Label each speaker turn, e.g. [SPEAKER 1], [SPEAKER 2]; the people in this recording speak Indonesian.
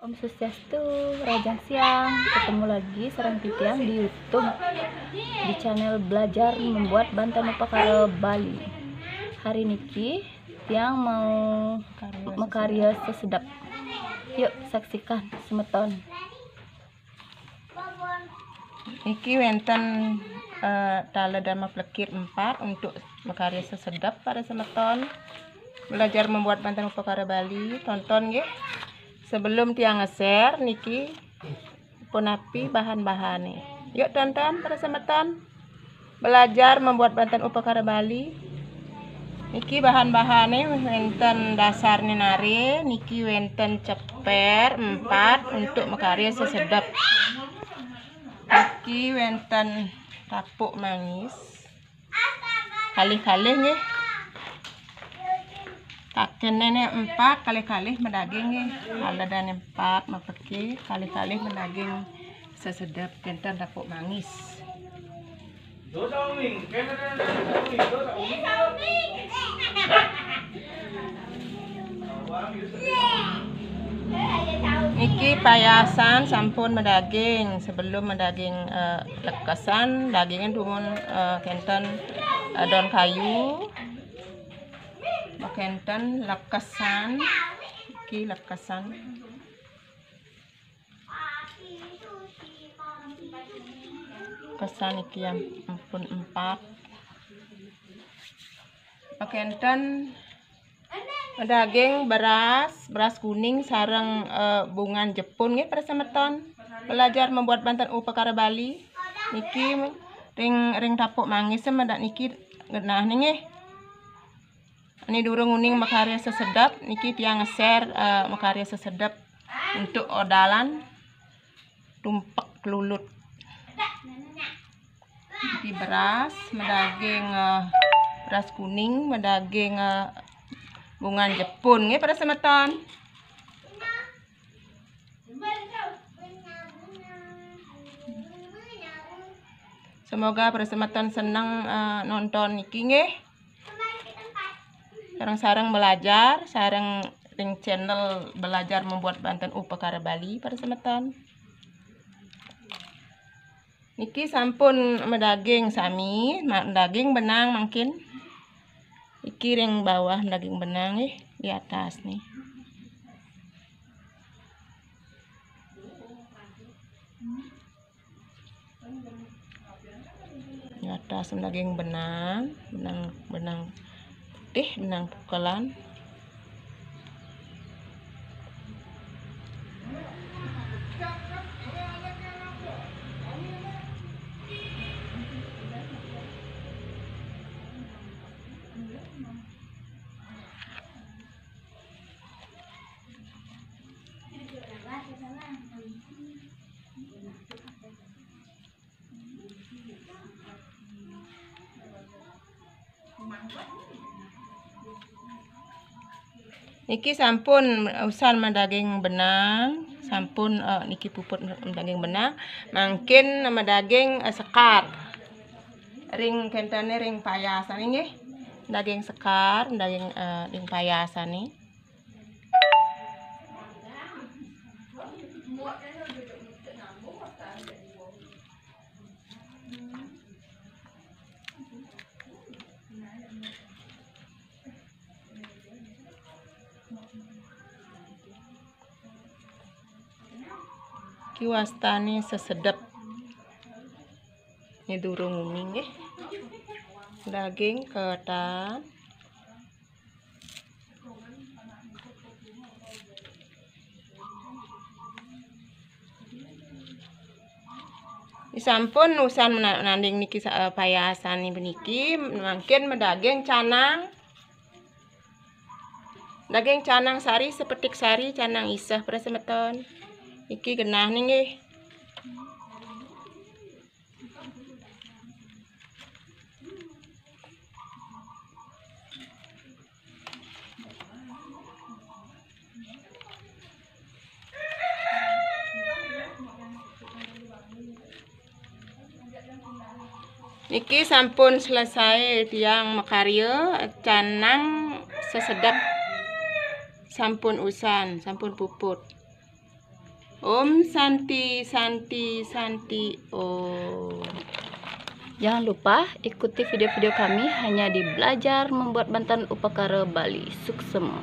[SPEAKER 1] Om Swastiastu, Raja Siang. Ketemu lagi sareng Titiang di YouTube di channel Belajar Membuat Banten Upakara Bali. Hari niki Tiang mau makarya sesedap. Yuk saksikan semeton.
[SPEAKER 2] Iki wenten tala dama plekir 4 untuk makarya sesedap pada semeton. Belajar membuat Banten Upakara Bali. Tonton nggih. Sebelum Tiang nge-share niki pun api bahan-bahannya. Yuk tonton pada semeton. Belajar membuat Banten Upakara Bali. Niki bahan-bahannya wenten dasarnya nari, niki wenten ceper 4 untuk makarya sesedap. Niki wenten tapuk manis. Kalih-kalih nggih. Taken nenek 4 kali-kali mendaging nggih. Aladane 4 mapeki kali-kali mendaging sesedap wenten tapuk manis. Niki payasan sampun mendaging. Sebelum mendaging lekesan dagingnya dumun kenten daun kayu. Kenten lekesan. Niki lekesan. Kesan iki yang ampun 4. Kenten daging beras kuning sareng bungan Jepun nggih para semeton. Belajar membuat Banten Upakara Bali. Niki ring tapuk mangis medak niki genah nggih. Ini durung uning makarya sesedap niki Tiang nge-share makarya sesedap untuk odalan tumpek lulut. Niki beras mendaging beras kuning mendaging bungan Jepun nggih pada semeton. Semoga pada semeton seneng nonton niki nggih. Sareng-sareng belajar, sareng ring channel Belajar Membuat Banten Upakara Bali pada semeton. Niki sampun mendaging sami, daging benang mungkin. Iki ring bawah daging benang nih, di atas nih. Di atas daging benang putih, benang pukelan. Niki sampun usan mendaging benang, sampun niki puput daging benang, mungkin daging sekar. Ring kentane ring payasan nggih. Daging sekar, daging ring payasan nih. Kiwastani sesedap ini durung uning nggih. Daging ketan. Sampun usan menanding niki payasan niki mungkin mendaging canang. Daging canang sari sepetik sari canang isah pada semeton. Iki genah nih nggih. Niki sampun selesai Tiang makarya canang sesedap. Sampun usan, sampun puput. Om Santi Santi Santi Om.
[SPEAKER 1] Jangan lupa ikuti video-video kami hanya di Belajar Membuat Bantan Upakara Bali. Suksema.